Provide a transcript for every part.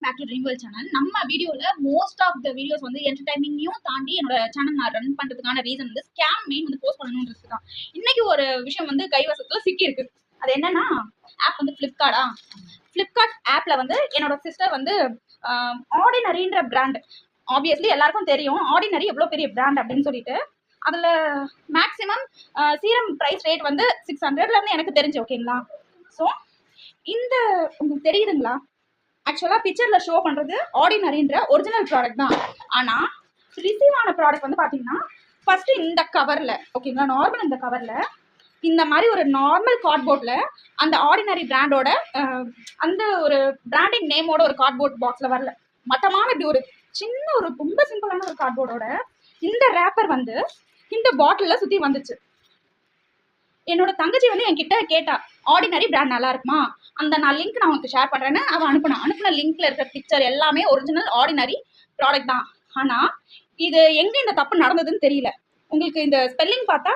Back to dream world channel. நம்ம வீடியோல most of the videos வந்து என்டர்டைனிங்கையும் தாண்டி என்னோட சேனல் நான் ரன் பண்றதுக்கான ரீசன் வந்து ஸ்கேம் மெயின் வந்து போஸ்ட் பண்ணணும்ன்றது தான். இன்னைக்கு ஒரு விஷயம் வந்து கைவசத்துல சிக்கி இருக்கு. அது என்னன்னா ஆப் வந்து ஃபிளிப்கார்ட் ஆப்ல வந்து என்னோட சிஸ்டர் வந்து ஆர்டினரின்ற பிராண்ட், ஆப்வியஸ்லி எல்லாருக்கும் தெரியும் ஆர்டினரி எவ்வளோ பெரிய பிராண்ட் அப்படின்னு சொல்லிட்டு. அதுல மேக்ஸிமம் சீரம் ப்ரைஸ் ரேட் வந்து 600ல இருந்து எனக்கு தெரிஞ்சு, ஓகேங்களா? ஸோ இந்த உங்களுக்கு தெரியுதுங்களா? ஆக்சுவலாக பிக்சரில் ஷோ பண்ணுறது ஆர்டினரின்ற ஒரிஜினல் ப்ராடக்ட் தான். ஆனால் ரிசீவ் ஆன ப்ராடக்ட் வந்து பார்த்தீங்கன்னா ஃபஸ்ட்டு இந்த கவரில், ஓகேங்களா, நார்மல் இந்த கவரில் இந்த மாதிரி ஒரு நார்மல் கார்ட்போர்டில் அந்த ஆர்டினரி பிராண்டோட அந்த ஒரு பிராண்டிங் நேமோட ஒரு கார்ட்போர்ட் பாக்ஸில் வரல, மட்டமான இப்படி ஒரு சின்ன ஒரு ரொம்ப சிம்பிளான ஒரு கார்ட்போர்டோட இந்த ரேப்பர் வந்து இந்த பாட்டிலில் சுற்றி வந்துச்சு. என்னோட தங்கச்சி வந்து என்கிட்ட கேட்டா, ஆர்டினரி பிராண்ட் நல்லா இருக்குமா, அந்த நான் லிங்க் நான் உனக்கு ஷேர் பண்றேன்னு அவன் அனுப்பின லிங்க்ல இருக்கிற பிக்சர் எல்லாமே ஒரிஜினல் ஆர்டினரி ப்ராடக்ட் தான். ஆனா இது எங்க இந்த தப்பு நடந்ததுன்னு தெரியல. உங்களுக்கு இந்த ஸ்பெல்லிங் பார்த்தா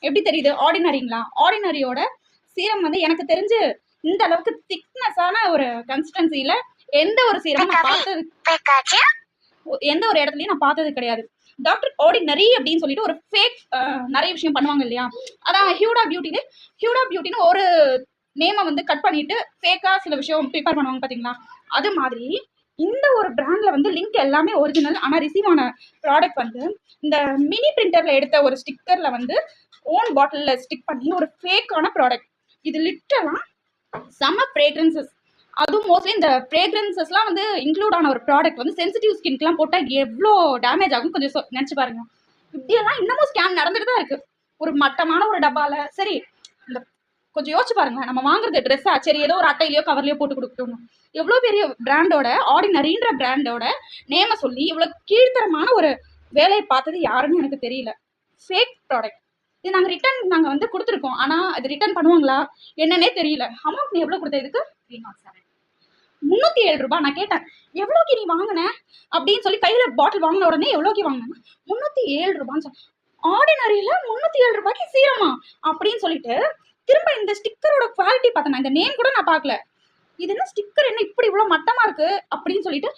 எப்படி தெரியுது? ஆர்டினரிங்களா? ஆர்டினரியோட சீரம் வந்து எனக்கு தெரிஞ்சு இந்த அளவுக்கு திக்னஸான ஒரு கன்சிஸ்டன்சில எந்த ஒரு சீரமும் நான் பார்த்தது, எந்த ஒரு இடத்துலயும் நான் பார்த்தது கிடையாது. டாக்டர் ஆர்டினரி அப்படின்னு சொல்லிட்டு ஒரு ஃபேக் நிறைய விஷயம் பண்ணுவாங்க இல்லையா? அதான் ஹியூடா பியூட்டின்னு ஒரு நேமை வந்து கட் பண்ணிட்டு ஃபேக்கா சில விஷயம் ப்ரிப்பேர் பண்ணுவாங்க பார்த்தீங்களா? அது மாதிரி இந்த ஒரு பிராண்ட்ல வந்து லிங்க் எல்லாமே ஒரிஜினல், ஆனால் ரிசீவ் ஆன ப்ராடக்ட் வந்து இந்த மினி பிரிண்டர்ல எடுத்த ஒரு ஸ்டிக்கர்ல வந்து ஓன் பாட்டில்ல ஸ்டிக் பண்ணி ஒரு ஃபேக்கான ப்ராடக்ட். இது லிட்டரலா செம ஃப்ரேக்ரன்சஸ், அதுவும் மோஸ்ட்லி இந்த ஃப்ரேக்ரன்சஸ்லாம் வந்து இன்க்ளூட் ஆன ஒரு ப்ராடக்ட் வந்து சென்சிட்டிவ் ஸ்கின்க்குலாம் போட்டால் எவ்வளோ டேமேஜ் ஆகும் கொஞ்சம் நினச்சி பாருங்க. இப்படியெல்லாம் இன்னமும் ஸ்கேம் நடந்துட்டு தான் இருக்கு. ஒரு மட்டமான ஒரு டப்பால, சரி இந்த கொஞ்சம் யோசிச்சு பாருங்க, நம்ம வாங்குறது ட்ரெஸ்ஸா, சரி ஏதோ ஒரு அட்டையிலையோ கவர்லையோ போட்டு கொடுக்கணும். எவ்வளோ பெரிய பிராண்டோட ஆர்டினரின்ற பிராண்டோட நேமை சொல்லி இவ்வளோ கீழ்த்தரமான ஒரு வேலையை பார்த்தது யாருன்னு எனக்கு தெரியல. Fake product. இது நாங்கள் வந்து கொடுத்துருக்கோம், ஆனால் அது ரிட்டர்ன் பண்ணுவாங்களா என்னன்னே தெரியல. அமௌண்ட் நீ எவ்வளோ கொடுத்த? இதுக்கு 307 ரூபாய். நான் கேட்டேன், எவ்வளோக்கு நீ வாங்கின அப்படின்னு சொல்லி. கையில் பாட்டில் வாங்கின உடனே எவ்வளோக்கு வாங்கினேன்? 307 ரூபான்னு. ஆர்டினரியில 307 ரூபாய்க்கு சீரமா அப்படின்னு சொல்லிட்டு திரும்ப இந்த ஸ்டிக்கரோட குவாலிட்டி பார்த்தேன். இந்த நேம் கூட நான் பார்க்கல. இது என்ன ஸ்டிக்கர், என்ன இப்படி இவ்வளோ மட்டமா இருக்கு அப்படின்னு சொல்லிட்டு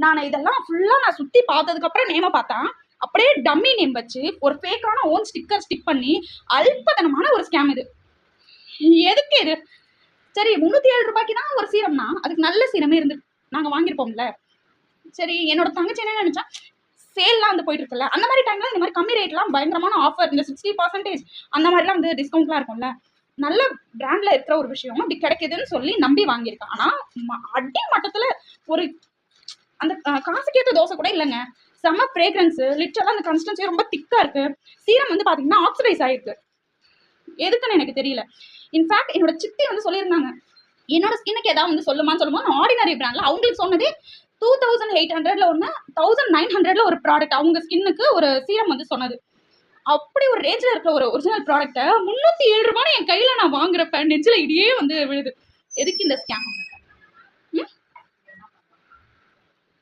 நான் இதெல்லாம் ஃபுல்லாக நான் சுற்றி பார்த்ததுக்கு அப்புறம் நேமை பார்த்தேன். அப்படியே டம்மி நேம் வச்சு ஒரு ஃபேக்கான ஓன் ஸ்டிக்கர் ஸ்டிக் பண்ணி அல்பதனமான ஒரு ஸ்கேம் இது. எதுக்கு இது? சரி 307 ரூபாய்க்கு தான் ஒரு சீரம்னா அதுக்கு நல்ல சீரமே இருந்து நாங்கள் வாங்கியிருப்போம்ல. சரி, என்னோட தங்கச்சி என்ன நினைச்சா, சேல்லாம் வந்து போயிட்டு இருக்குல்ல, அந்த மாதிரி டைம்ல இந்த மாதிரி கம்மி ரேட்லாம் பயங்கரமான ஆஃபர், இந்த 60% அந்த மாதிரிலாம் வந்து டிஸ்கவுண்ட்லாம் இருக்கும்ல, நல்ல பிராண்ட்ல இருக்கிற ஒரு விஷயம் அப்படி கிடைக்குதுன்னு சொல்லி நம்பி வாங்கியிருக்கேன். ஆனா அடி மட்டத்துல ஒரு அந்த காசுக்கேற்ற தோசை கூட இல்லைங்க. செம்ம ஃப்ரேக்ரன்ஸ், லிட்டரலா அந்த கன்சிஸ்டன்சி ரொம்ப திக்கா இருக்கு. சீரம் வந்து பாத்தீங்கன்னா ஆக்சிடைஸ் ஆயிருக்கு. எதுக்குன்னு எனக்கு தெரியல. இன்ஃபேக்ட் என்னோட சித்தி வந்து சொல்லியிருந்தாங்க, என்னோட ஸ்கின்னுக்கு ஏதாவது வந்து சொல்லுமா ஆர்டினரி பிராண்ட்ல அவங்களுக்கு சொன்னதே 2800ல ஒன்று, 1900ல ஒரு ப்ராடக்ட் அவங்க ஸ்கின்னுக்கு ஒரு சீரம் வந்து சொன்னது. அப்படி ஒரு ரேஞ்சில் இருக்கிற ஒரு ஒரிஜினல் ப்ராடக்ட்டை 307 ரூபான்னு என் கையில் நான் வாங்குறப்ப நெஞ்சில் இடியே வந்து விழுது. எதுக்கு இந்த ஸ்கேம்?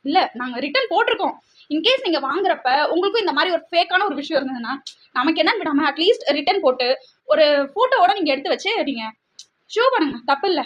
இல்லை, நாங்கள் ரிட்டர்ன் போட்டிருக்கோம். இன்கேஸ் நீங்கள் வாங்குறப்ப உங்களுக்கும் இந்த மாதிரி ஒரு ஃபேக்கான ஒரு விஷயம் இருந்ததுன்னா நமக்கு என்னன்னு விடாமல் அட்லீஸ்ட் ரிட்டர்ன் போட்டு ஒரு ஃபோட்டோவோட நீங்கள் எடுத்து வச்சு நீங்கள் ஷோ பண்ணுங்க, தப்பு இல்லை.